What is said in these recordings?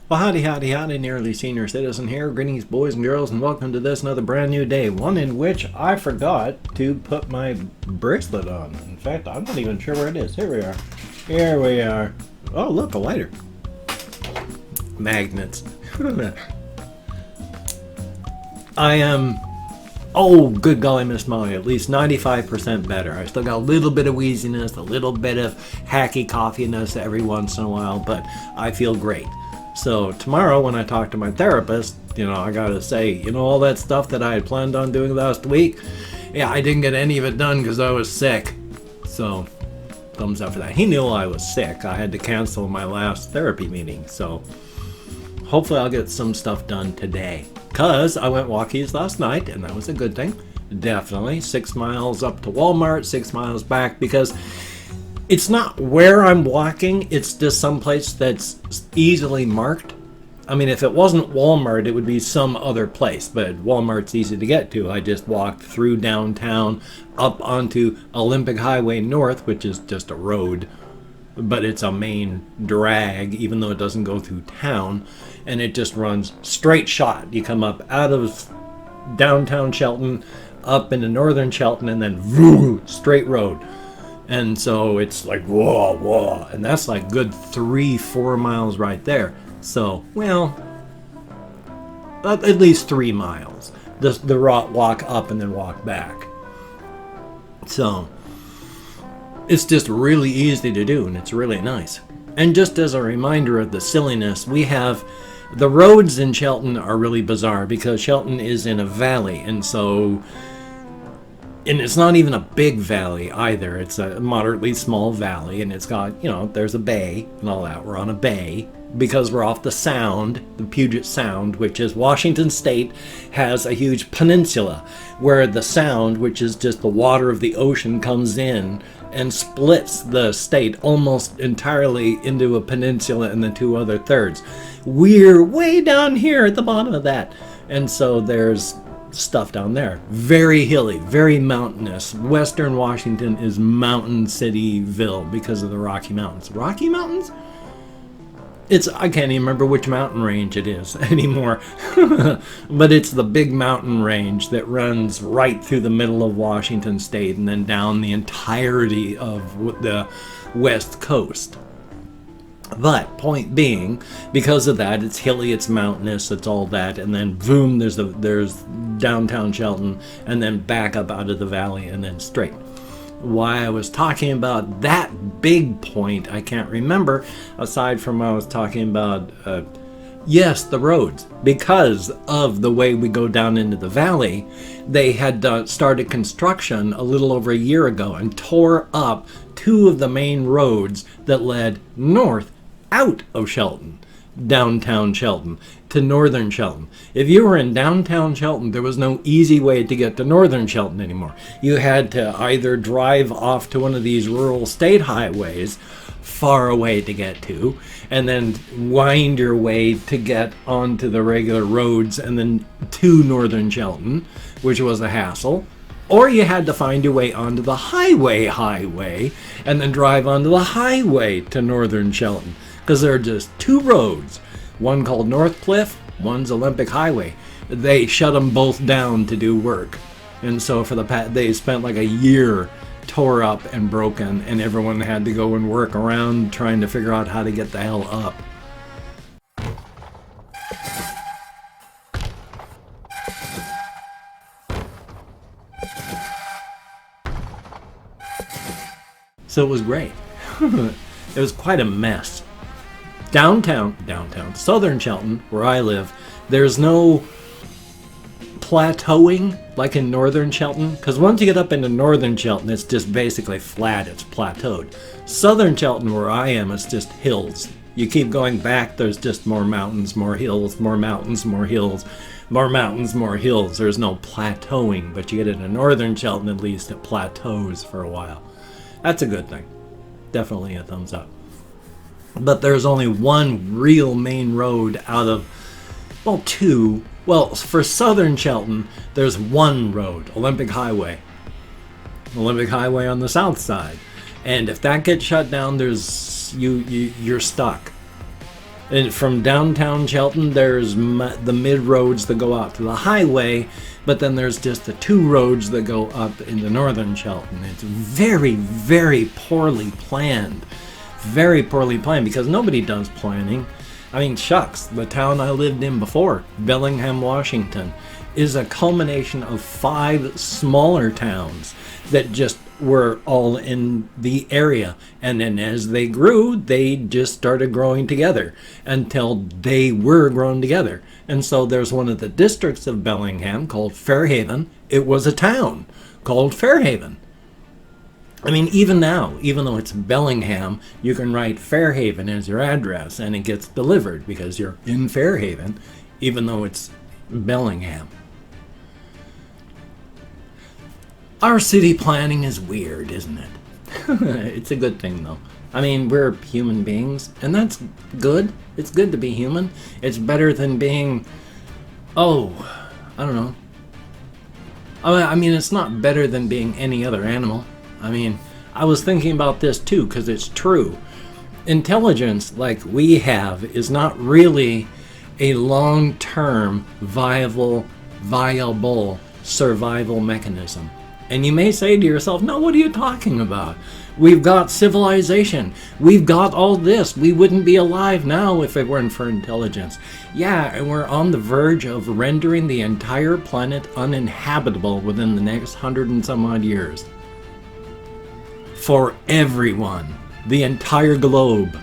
Well, howdy, howdy, howdy, nearly senior citizen here. Greetings, boys and girls, and welcome to this another brand new day. One in which I forgot to put my bracelet on. In fact, I'm not even sure where it is. Here we are. Here we are. Oh, look, a lighter. Magnets. I am, oh, good golly, Miss Molly, at least 95% better. I still got a little bit of wheeziness, a little bit of hacky coughiness every once in a while, but I feel great. So tomorrow when I talk to my therapist, I gotta say, all that stuff that I had planned on doing last week, yeah, I didn't get any of it done because I was sick. So, thumbs up for that. He knew I was sick. I had to cancel my last therapy meeting. So, hopefully I'll get some stuff done today. Because I went Walkies last night, and that was a good thing. Definitely. 6 miles up to Walmart, 6 miles back, because it's not where I'm walking, it's just someplace that's easily marked. I mean, if it wasn't Walmart, it would be some other place, but Walmart's easy to get to. I just walked through downtown, up onto Olympic Highway North, which is just a road, but it's a main drag, even though it doesn't go through town, and it just runs straight shot. You come up out of downtown Shelton, up into northern Shelton, and then straight road. And so it's like, whoa, and that's like good 3-4 miles right there. So, well, at least 3 miles. The walk up and then walk back. So, it's just really easy to do, and it's really nice. And just as a reminder of the silliness, we have, the roads in Shelton are really bizarre because Shelton is in a valley, and so, and it's not even a big valley either. It's a moderately small valley, and it's got, there's a bay and all that. We're on a bay because we're off the Sound, the Puget Sound, which is Washington State, has a huge peninsula where the Sound, which is just the water of the ocean, comes in and splits the state almost entirely into a peninsula and the 2 other thirds. We're way down here at the bottom of that. And so there's stuff down there. Very hilly, very mountainous. Western Washington is Mountain Cityville because of the Rocky Mountains. Rocky Mountains? I can't even remember which mountain range it is anymore. But it's the big mountain range that runs right through the middle of Washington State and then down the entirety of the West Coast. But point being, because of that, it's hilly, it's mountainous, it's all that, and then boom, there's downtown Shelton, and then back up out of the valley and then straight. Why I was talking about that big point, I can't remember, aside from I was talking about, yes, the roads. Because of the way we go down into the valley, they had started construction a little over a year ago and tore up 2 of the main roads that led north out of Shelton, downtown Shelton, to northern Shelton. If you were in downtown Shelton, there was no easy way to get to northern Shelton anymore. You had to either drive off to one of these rural state highways, far away to get to, and then wind your way to get onto the regular roads and then to northern Shelton, which was a hassle. Or you had to find your way onto the highway and then drive onto the highway to northern Shelton. Because there are just 2 roads, one called North Cliff, one's Olympic Highway. They shut them both down to do work. And so they spent like a year tore up and broken, and everyone had to go and work around trying to figure out how to get the hell up. So it was great. It was quite a mess. Downtown, southern Shelton, where I live, there's no plateauing like in northern Shelton. Because once you get up into northern Shelton, it's just basically flat, it's plateaued. Southern Shelton, where I am, it's just hills. You keep going back, there's just more mountains, more hills, more mountains, more hills, more mountains, more hills. There's no plateauing, but you get into northern Shelton, at least it plateaus for a while. That's a good thing. Definitely a thumbs up. But there's only one real main road out of, 2. Well, for southern Shelton, there's one road, Olympic Highway. Olympic Highway on the south side. And if that gets shut down, you're stuck. And from downtown Shelton, there's the mid roads that go out to the highway, but then there's just the 2 roads that go up into northern Shelton. It's very, very poorly planned. Very poorly planned because nobody does planning. I mean, shucks, the town I lived in before, Bellingham, Washington, is a culmination of 5 smaller towns that just were all in the area. And then as they grew, they just started growing together until they were grown together. And so there's one of the districts of Bellingham called Fairhaven. It was a town called Fairhaven. I mean, even now, even though it's Bellingham, you can write Fairhaven as your address and it gets delivered because you're in Fairhaven, even though it's Bellingham. Our city planning is weird, isn't it? It's a good thing, though. I mean, we're human beings, and that's good. It's good to be human. It's better than being, I don't know. I mean, it's not better than being any other animal. I mean, I was thinking about this, too, because it's true. Intelligence, like we have, is not really a long-term, viable survival mechanism. And you may say to yourself, no, what are you talking about? We've got civilization. We've got all this. We wouldn't be alive now if it weren't for intelligence. Yeah, and we're on the verge of rendering the entire planet uninhabitable within the next 100 and some odd years. For everyone, the entire globe.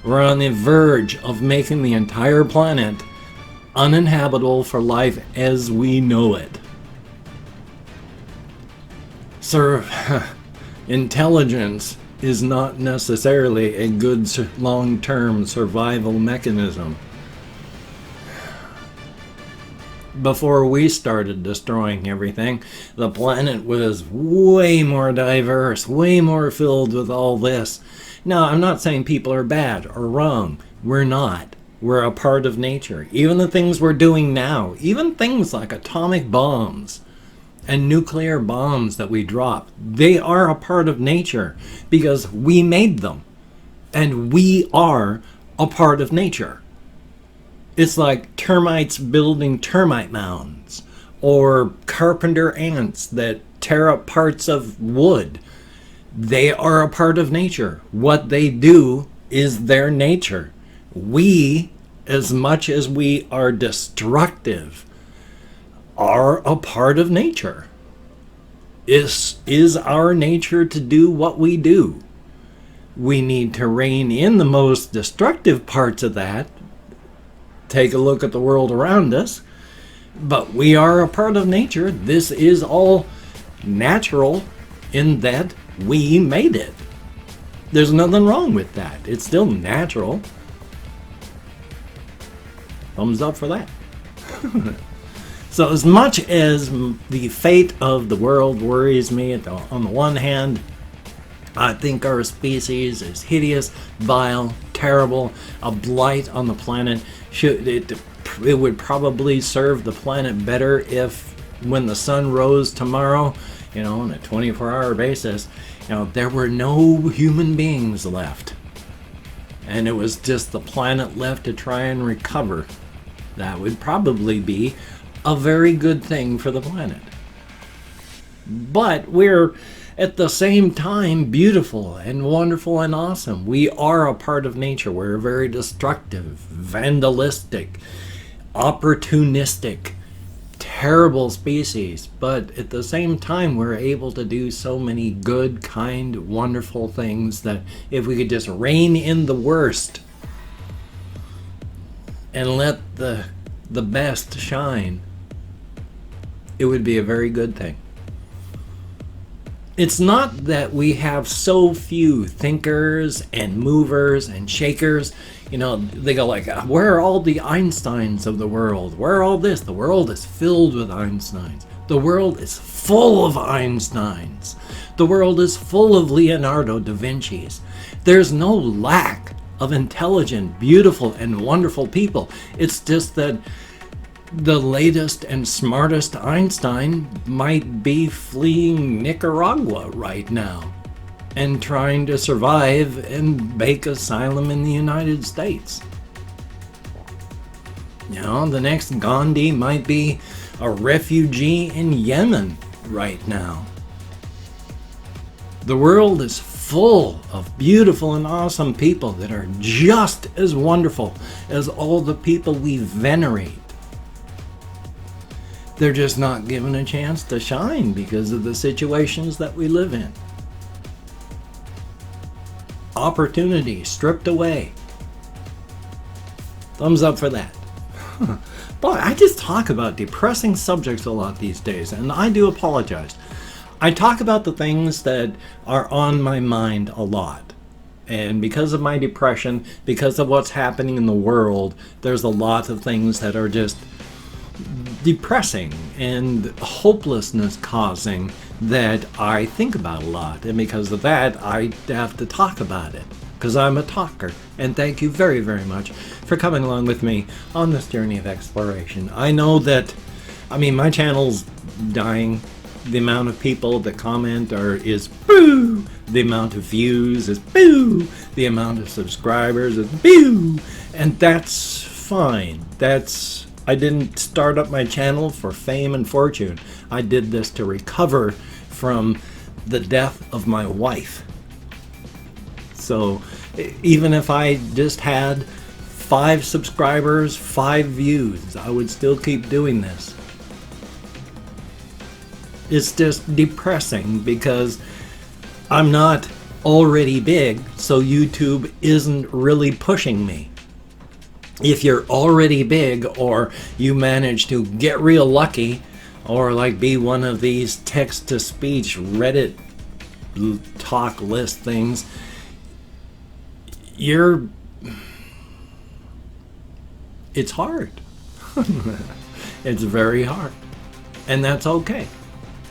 We're on the verge of making the entire planet uninhabitable for life as we know it. Sir, intelligence is not necessarily a good long-term survival mechanism. Before we started destroying everything, the planet was way more diverse, way more filled with all this. Now, I'm not saying people are bad or wrong. We're not. We're a part of nature. Even the things we're doing now, even things like atomic bombs and nuclear bombs that we drop, they are a part of nature because we made them. And we are a part of nature. It's like termites building termite mounds or carpenter ants that tear up parts of wood. They are a part of nature. What they do is their nature. We, as much as we are destructive, are a part of nature. Is our nature to do what we do. We need to rein in the most destructive parts of that. Take a look at the world around us. But we are a part of nature. This is all natural in that we made it. There's nothing wrong with that. It's still natural. Thumbs up for that. So as much as the fate of the world worries me, on the one hand, I think our species is hideous, vile, terrible, a blight on the planet. It would probably serve the planet better if, when the sun rose tomorrow, on a 24-hour basis, there were no human beings left. And it was just the planet left to try and recover. That would probably be a very good thing for the planet. But we're at the same time beautiful and wonderful and awesome. We are a part of nature. We're very destructive, vandalistic, opportunistic, terrible species. But at the same time, we're able to do so many good, kind, wonderful things that if we could just rein in the worst and let the best shine, it would be a very good thing. It's not that we have so few thinkers and movers and shakers. They go like, where are all the Einsteins of the world? Where are all this? The world is filled with Einsteins. The world is full of Einsteins. The world is full of Leonardo da Vinci's. There's no lack of intelligent, beautiful, and wonderful people. It's just that the latest and smartest Einstein might be fleeing Nicaragua right now and trying to survive and beg asylum in the United States. You know, the next Gandhi might be a refugee in Yemen right now. The world is full of beautiful and awesome people that are just as wonderful as all the people we venerate. They're just not given a chance to shine because of the situations that we live in. Opportunity stripped away. Thumbs up for that. Boy, I just talk about depressing subjects a lot these days, and I do apologize. I talk about the things that are on my mind a lot. And because of my depression, because of what's happening in the world, there's a lot of things that are just depressing and hopelessness causing that I think about a lot. And because of that, I have to talk about it. Because I'm a talker. And thank you very, very much for coming along with me on this journey of exploration. I know that, my channel's dying. The amount of people that comment is boo. The amount of views is boo. The amount of subscribers is boo. And that's fine. I didn't start up my channel for fame and fortune. I did this to recover from the death of my wife. So even if I just had 5 subscribers, 5 views, I would still keep doing this. It's just depressing because I'm not already big, so YouTube isn't really pushing me. If you're already big, or you manage to get real lucky, or like be one of these text-to-speech Reddit talk list things, it's hard. It's very hard. And that's okay.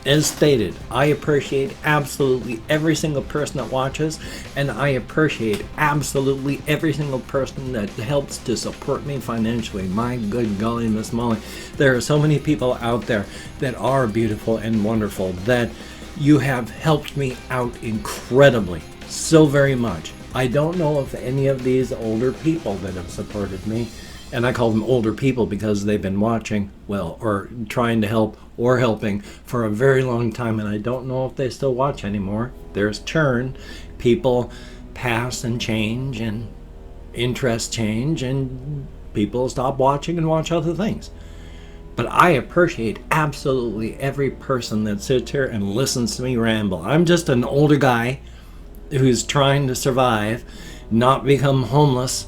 As stated, I appreciate absolutely every single person that watches, and I appreciate absolutely every single person that helps to support me financially. My good golly, Miss Molly, there are so many people out there that are beautiful and wonderful that you have helped me out incredibly, so very much. I don't know if any of these older people that have supported me, and I call them older people because they've been watching, or trying to help or helping for a very long time, and I don't know if they still watch anymore. There's churn. People pass and change, and interests change, and people stop watching and watch other things. But I appreciate absolutely every person that sits here and listens to me ramble. I'm just an older guy who's trying to survive, not become homeless.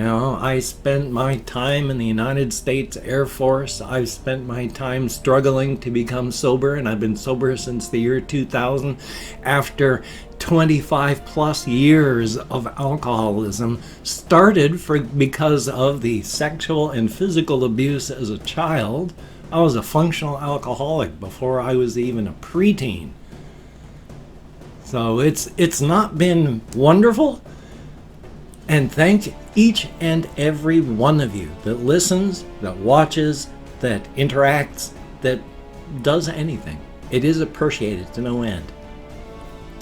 I spent my time in the United States Air Force. I've spent my time struggling to become sober, and I've been sober since the year 2000 after 25 plus years of alcoholism. Started because of the sexual and physical abuse as a child. I was a functional alcoholic before I was even a preteen. So it's not been wonderful. And thank each and every one of you that listens, that watches, that interacts, that does anything. It is appreciated to no end.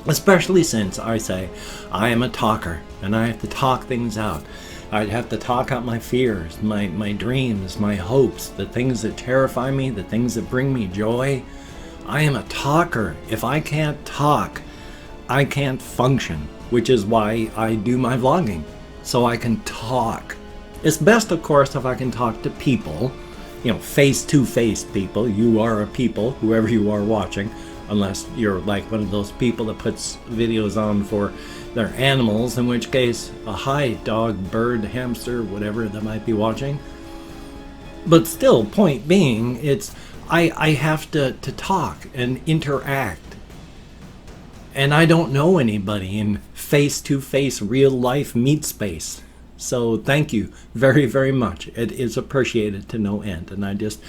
Especially since I say I am a talker and I have to talk things out. I have to talk out my fears, my dreams, my hopes, the things that terrify me, the things that bring me joy. I am a talker. If I can't talk, I can't function, which is why I do my vlogging. So I can talk. It's best, of course, if I can talk to people, face-to-face people. You are a people, whoever you are watching, unless you're like one of those people that puts videos on for their animals, in which case, a hi, dog, bird, hamster, whatever that might be watching. But still, point being, I have to talk and interact. And I don't know anybody in face-to-face, real-life meat space. So thank you very, very much. It is appreciated to no end. And I just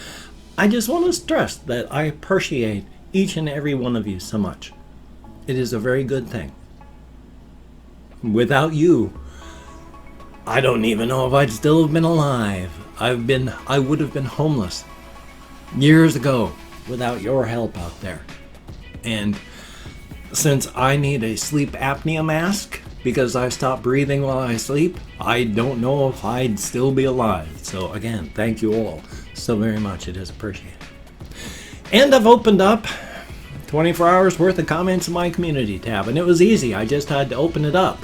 want to stress that I appreciate each and every one of you so much. It is a very good thing. Without you, I don't even know if I'd still have been alive. I would have been homeless years ago without your help out there. And since I need a sleep apnea mask because I stopped breathing while I sleep, I don't know if I'd still be alive. So again, thank you all so very much. It is appreciated. And I've opened up 24 hours worth of comments in my community tab, and it was easy. I just had to open it up.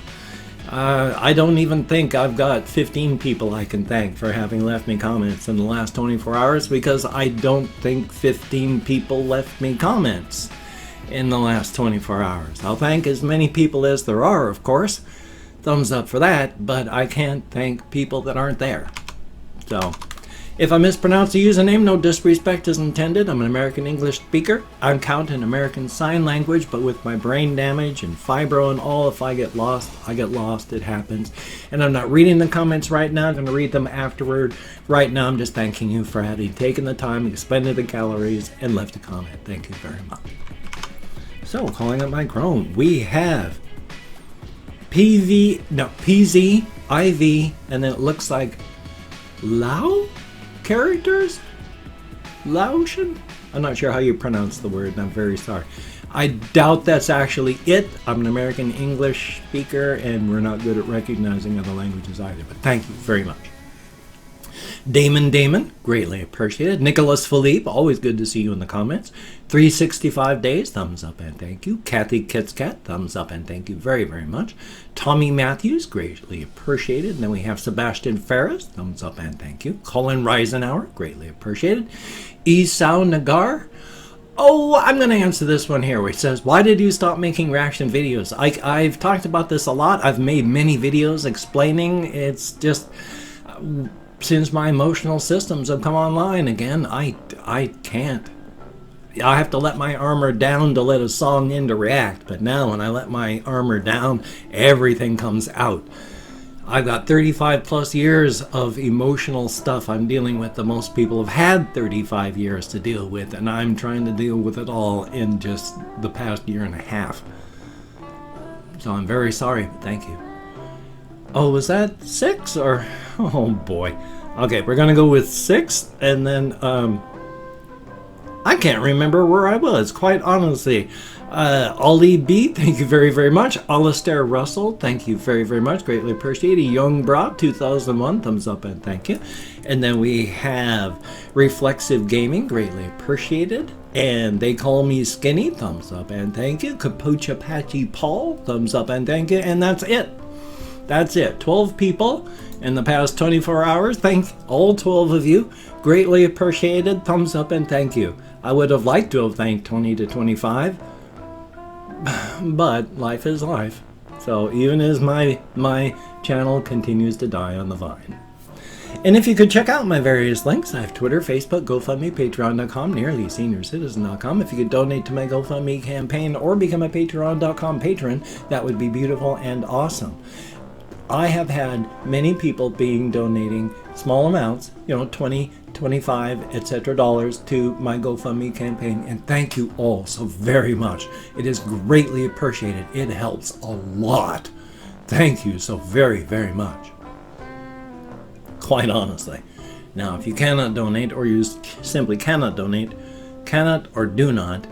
I don't even think I've got 15 people I can thank for having left me comments in the last 24 hours, because I don't think 15 people left me comments in the last 24 hours. I'll thank as many people as there are, of course. Thumbs up for that, but I can't thank people that aren't there. So, if I mispronounce the username, no disrespect is intended. I'm an American English speaker. I count in American Sign Language, but with my brain damage and fibro and all, if I get lost, I get lost. It happens. And I'm not reading the comments right now. I'm going to read them afterward. Right now, I'm just thanking you for having taken the time, expended the calories, and left a comment. Thank you very much. So, calling up my Chrome, we have PZ, IV, and then it looks like Lao characters? Laotian? I'm not sure how you pronounce the word, and I'm very sorry. I doubt that's actually it. I'm an American English speaker, and we're not good at recognizing other languages either, but thank you very much. Damon, greatly appreciated. Nicholas Philippe, always good to see you in the comments. 365 days, thumbs up and thank you. Kathy Kitscat, thumbs up and thank you very, very much. Tommy Matthews, greatly appreciated. And then we have Sebastian Ferris, thumbs up and thank you. Colin Reisenauer, greatly appreciated. Esau Nagar. Oh, I'm going to answer this one here, where it says, why did you stop making reaction videos? I've talked about this a lot. I've made many videos explaining. It's just, since my emotional systems have come online again, I can't. I have to let my armor down to let a song in to react. But now when I let my armor down, everything comes out. I've got 35 plus years of emotional stuff I'm dealing with that most people have had 35 years to deal with, and I'm trying to deal with it all in just the past year and a half. So I'm very sorry, but thank you. Oh, was that 6 or? Oh boy. Okay, we're gonna go with 6, and then I can't remember where I was, quite honestly. Ollie B, thank you very, very much. Alistair Russell, thank you very, very much. Greatly appreciated. Young Bra, 2001, thumbs up and thank you. And then we have Reflexive Gaming, greatly appreciated. And They Call Me Skinny, thumbs up and thank you. Capucha Patchy Paul, thumbs up and thank you. And that's it. That's it. 12 people in the past 24 hours. Thank all 12 of you. Greatly appreciated. Thumbs up and thank you. I would have liked to have thanked 20 to 25. But life is life. So even as my channel continues to die on the vine. And if you could check out my various links, I have Twitter, Facebook, GoFundMe, Patreon.com, NearlySeniorCitizen.com. If you could donate to my GoFundMe campaign or become a Patreon.com patron, that would be beautiful and awesome. I have had many people donating small amounts, 20, 25, etc. dollars to my GoFundMe campaign, and thank you all so very much. It is greatly appreciated. It helps a lot. Thank you so very, very much. Quite honestly. Now, if you cannot donate, or you simply cannot donate, cannot or do not,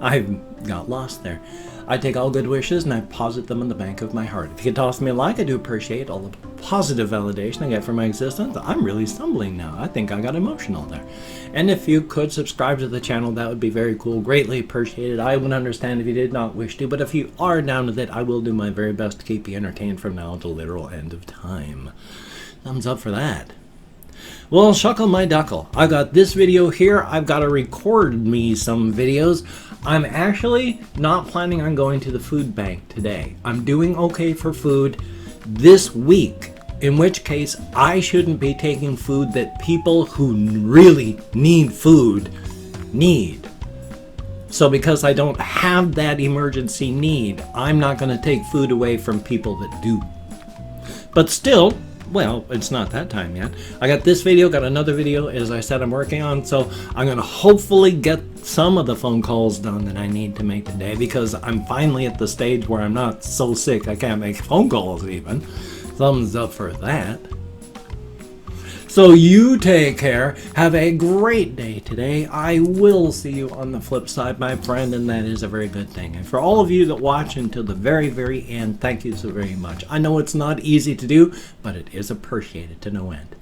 I've got lost there. I take all good wishes and I deposit them in the bank of my heart. If you could toss me a like, I do appreciate all the positive validation I get for my existence. I'm really stumbling now. I think I got emotional there. And if you could subscribe to the channel, that would be very cool. Greatly appreciated. I would understand if you did not wish to, but if you are down with it, I will do my very best to keep you entertained from now until literal end of time. Thumbs up for that. Well, shuckle my duckle. I got this video here. I've got to record me some videos. I'm actually not planning on going to the food bank today. I'm doing okay for food this week, in which case I shouldn't be taking food that people who really need food need. So because I don't have that emergency need, I'm not going to take food away from people that do. But still, well, it's not that time yet. I got this video, got another video, as I said, I'm working on, so I'm going to hopefully get some of the phone calls done that I need to make today, because I'm finally at the stage where I'm not so sick I can't make phone calls even. Thumbs up for that. So you take care. Have a great day today. I will see you on the flip side, my friend, and that is a very good thing. And for all of you that watch until the very, very end, thank you so very much. I know it's not easy to do, but it is appreciated to no end.